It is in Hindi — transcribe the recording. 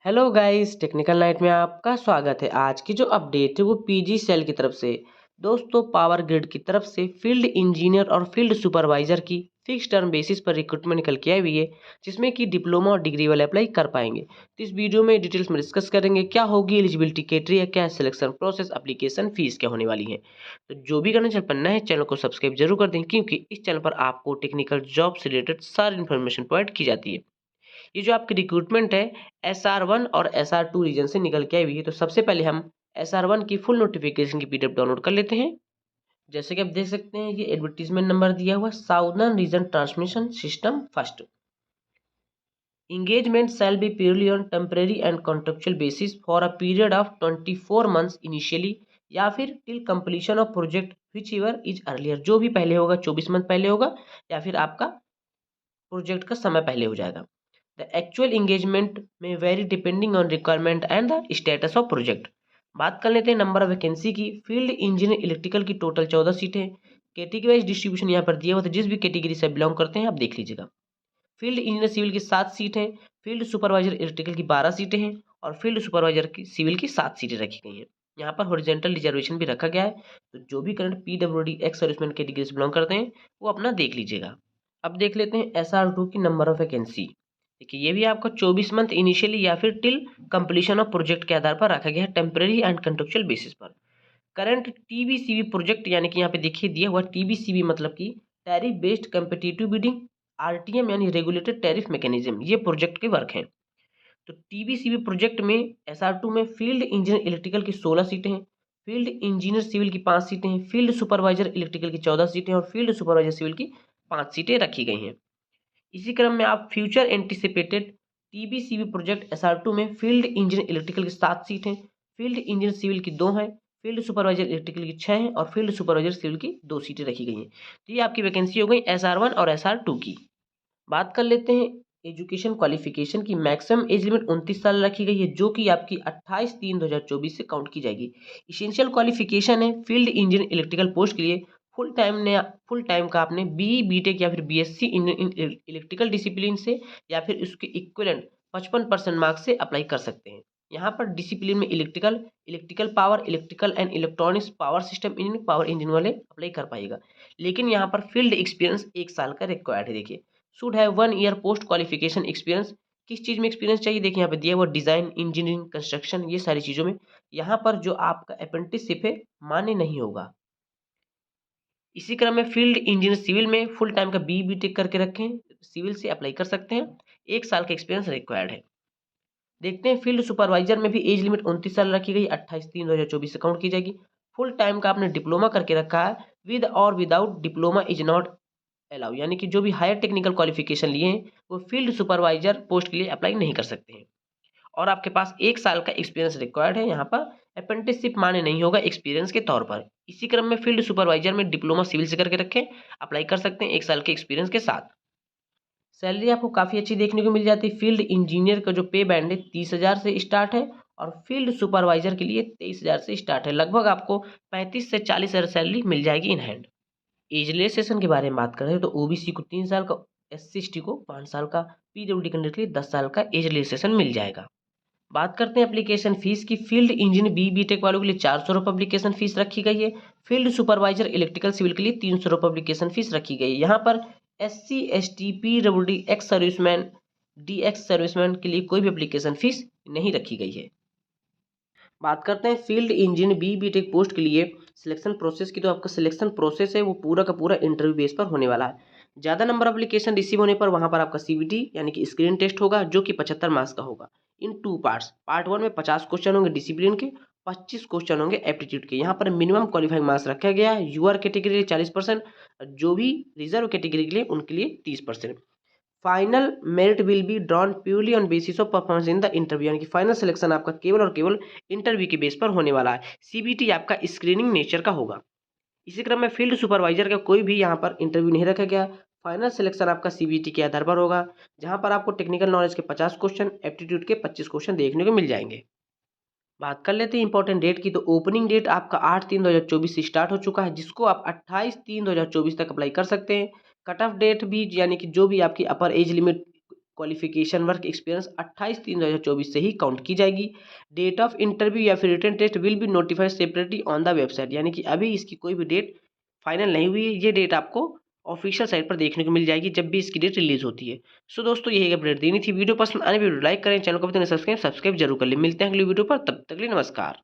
हेलो गाइस, टेक्निकल नाइट में आपका स्वागत है। आज की जो अपडेट है वो पीजी सेल की तरफ से दोस्तों पावर ग्रिड की तरफ से फील्ड इंजीनियर और फील्ड सुपरवाइजर की फिक्स टर्म बेसिस पर रिक्रूटमेंट निकल के आई हुई है, जिसमें कि डिप्लोमा और डिग्री वाले अप्लाई कर पाएंगे। तो इस वीडियो में डिटेल्स में डिस्कस करेंगे क्या होगी एलिजिबिलिटी क्राइटेरिया, क्या है सिलेक्शन प्रोसेस, एप्लीकेशन फीस क्या होने वाली है। तो जो भी करना चैनल पर नए हैं चैनल को सब्सक्राइब जरूर कर दें, क्योंकि इस चैनल पर आपको टेक्निकल जॉब से रिलेटेड सारी इन्फॉर्मेशन प्रोवाइड की जाती है। ये जो आपकी रिक्रूटमेंट है SR1 और SR2 रीजन से निकल के आई हुई है। तो सबसे पहले हम SR1 की फुल नोटिफिकेशन की PDF डाउनलोड कर लेते हैं। जैसे कि आप देख सकते हैं ये एडवर्टीजमेंट नंबर दिया हुआ southern region transmission system first. Engagement shall be purely on temporary and contractual basis for a period of 24 months initially या फिर till completion of project whichever is earlier। जो भी पहले होगा 24 मंथ पहले होगा या फिर आपका प्रोजेक्ट का समय पहले हो जाएगा। द एक्चुअल इंगेजमेंट में very depending on requirement and the status of project. बात कर लेते हैं नंबर ऑफ वैकेंसी की। फील्ड इंजीनियर इलेक्ट्रिकल की टोटल 14 सीटें। कैटेगरी वाइज डिस्ट्रीब्यूशन यहाँ पर दिया हुआ था, जिस भी कैटेगरी से बिलोंग करते हैं आप देख लीजिएगा। फील्ड इंजीनियर सिविल की 7 सीट हैं, फील्ड सुपरवाइजर इलेक्ट्रिकल की 12 सीटें हैं और फील्ड सुपरवाइजर की सिविल की 7 सीटें रखी गई हैं। यहाँ पर हॉरिजॉन्टल रिजर्वेशन भी रखा गया है, तो जो भी current PWD ex serviceman category से बिलोंग करते हैं वो अपना देख लीजिएगा। अब देख लेते हैं SR2 की नंबर ऑफ वैकेंसी। देखिए ये भी आपका 24 मंथ इनिशियली या फिर टिल कंप्लीशन ऑफ प्रोजेक्ट के आधार पर रखा गया है, टेम्परेरी एंड कंट्रेक्चुअल बेसिस पर। करंट TBCB प्रोजेक्ट यानी कि यहाँ पे देखिए दिया हुआ TBCB मतलब कि tariff based competitive bidding, RTM यानी रेगुलेटेड टैरिफ मैकेनिज्म, ये प्रोजेक्ट के वर्क हैं। तो TBCB प्रोजेक्ट में SR2 में फील्ड इंजीनियर इलेक्ट्रिकल की 16 सीटें हैं, फील्ड इंजीनियर सिविल की 5 सीटें हैं, फील्ड सुपरवाइजर इलेक्ट्रिकल की 14 सीटें और फील्ड सुपरवाइजर सिविल की 5 सीटें रखी गई हैं। इसी क्रम में आप future anticipated TBCB project SR2 में फील्ड इंजीनियर इलेक्ट्रिकल की 7 सीट हैं, फील्ड इंजीनियर सिविल की 2 हैं, फील्ड सुपरवाइजर इलेक्ट्रिकल की 6 हैं और फील्ड सुपरवाइजर सिविल की 2 सीटें रखी गई हैं। तो ये आपकी वैकेंसी हो गई SR1 और SR2 की। बात कर लेते हैं एजुकेशन क्वालिफिकेशन की। मैक्सिमम एज लिमिट 29 साल रखी गई है, जो कि आपकी 28/3/2024 से काउंट की जाएगी। इसेंशियल क्वालिफिकेशन है फील्ड इंजीनियर इलेक्ट्रिकल पोस्ट के लिए फुल टाइम का आपने BE BTech या फिर BSc इन इलेक्ट्रिकल डिसिप्लिन से या फिर उसके इक्विवेलेंट 55% मार्क्स से अप्लाई कर सकते हैं। यहाँ पर डिसिप्लिन में electrical power, electrical and electronics, power system engineering, power engine वाले अप्लाई कर पाएगा। लेकिन यहाँ पर फील्ड एक्सपीरियंस 1 साल का रिक्वायर्ड है। देखिए should have 1 year post qualification experience. किस चीज़ में एक्सपीरियंस चाहिए, देखिए यहाँ पे दिया हुआ डिजाइन, इंजीनियरिंग, कंस्ट्रक्शन, ये सारी चीज़ों में। यहाँ पर जो आपका अप्रेंटिसशिप है मान्य नहीं होगा। इसी क्रम में फील्ड इंजीनियर सिविल में फुल टाइम का BE BTech करके रखें, सिविल से अप्लाई कर सकते हैं। 1 साल का एक्सपीरियंस रिक्वायर्ड है। देखते हैं फील्ड सुपरवाइजर में भी एज लिमिट 29 साल रखी गई, 28/3/2024 से काउंट की जाएगी। फुल टाइम का आपने डिप्लोमा करके रखा है, विद और without diploma is not allow, यानी कि जो भी हायर टेक्निकल क्वालिफिकेशन लिए हैं वो फील्ड सुपरवाइजर पोस्ट के लिए अप्लाई नहीं कर सकते हैं। और आपके पास 1 साल का एक्सपीरियंस रिक्वायर्ड है। यहाँ पर अप्रेंटिसशिप मान्य नहीं होगा एक्सपीरियंस के तौर पर। इसी क्रम में फील्ड सुपरवाइजर में डिप्लोमा सिविल से करके रखें, अप्लाई कर सकते हैं 1 साल के एक्सपीरियंस के साथ। सैलरी आपको काफ़ी अच्छी देखने को मिल जाती है। फील्ड इंजीनियर का जो पे बैंड है 30,000 से स्टार्ट है और फील्ड सुपरवाइजर के लिए 23,000 से स्टार्ट है। लगभग आपको 35 से 40,000 सैलरी मिल जाएगी इन हैंड। एज रिलैक्सेशन के बारे में बात करें तो OBC को 3 साल का, SC/ST को 5 साल का, PWD कैंडिडेट के लिए 10 साल का एज रिलैक्सेशन मिल जाएगा। बात करते हैं एप्लीकेशन फीस की। फील्ड इंजीनियर BE BTech वालों के लिए 400 रुपये एप्लीकेशन फीस रखी गई है। फील्ड सुपरवाइजर इलेक्ट्रिकल सिविल के लिए 300 रुपये एप्लीकेशन फीस रखी गई है। यहाँ पर SC/ST PWD ex serviceman, DX serviceman के लिए कोई भी एप्लीकेशन फीस नहीं रखी गई है। बात करते हैं field engineer BE BTech post के लिए सिलेक्शन प्रोसेस की। तो आपका सिलेक्शन प्रोसेस है वो पूरा का पूरा इंटरव्यू बेस पर होने वाला है। ज़्यादा नंबर एप्लीकेशन रिसीव होने पर वहाँ पर आपका CBT यानी कि स्क्रीन टेस्ट होगा, जो कि 75 मार्क्स का होगा इन 2 पार्ट्स। पार्ट 1 में 50 क्वेश्चन होंगे डिसिप्लिन के, 25 क्वेश्चन होंगे एप्टीट्यूड के। यहाँ पर मिनिमम क्वालिफाइंग मार्क्स रखा गया है। UR कैटेगरी के लिए 40%, जो भी रिजर्व कैटेगरी के लिए उनके लिए 30%। Final merit will be drawn purely on basis of performance in the interview, यानी कि फाइनल सिलेक्शन आपका केवल और केवल इंटरव्यू के बेस पर होने वाला है। CBT आपका स्क्रीनिंग नेचर का होगा। इसी क्रम में फील्ड सुपरवाइजर का कोई भी यहाँ पर इंटरव्यू नहीं रखा गया। फाइनल सिलेक्शन आपका CBT के आधार पर होगा, जहाँ पर आपको टेक्निकल नॉलेज के 50 क्वेश्चन, एप्टीट्यूड के 25 क्वेश्चन देखने को मिल जाएंगे। बात कर लेते हैं इंपॉर्टेंट डेट की। तो ओपनिंग डेट आपका 8/3/2024 से स्टार्ट हो चुका है, जिसको आप 28/3/2024 तक अप्लाई कर सकते हैं। कट ऑफ डेट भी यानी कि जो भी आपकी अपर age limit qualification work experience 28/3/2024 से ही काउंट की जाएगी। डेट ऑफ इंटरव्यू या फिर written test will be notified separately on the website, यानी कि अभी इसकी कोई भी डेट फाइनल नहीं हुई है। ये डेट आपको ऑफिशियल साइट पर देखने को मिल जाएगी जब भी इसकी डेट रिलीज होती है। सो दोस्तों यही अपडेट देनी थी। वीडियो पसंद आने वीडियो लाइक करें, चैनल को भी सब्सक्राइब जरूर कर ले। मिलते हैं अगली वीडियो पर, तब तक के लिए नमस्कार।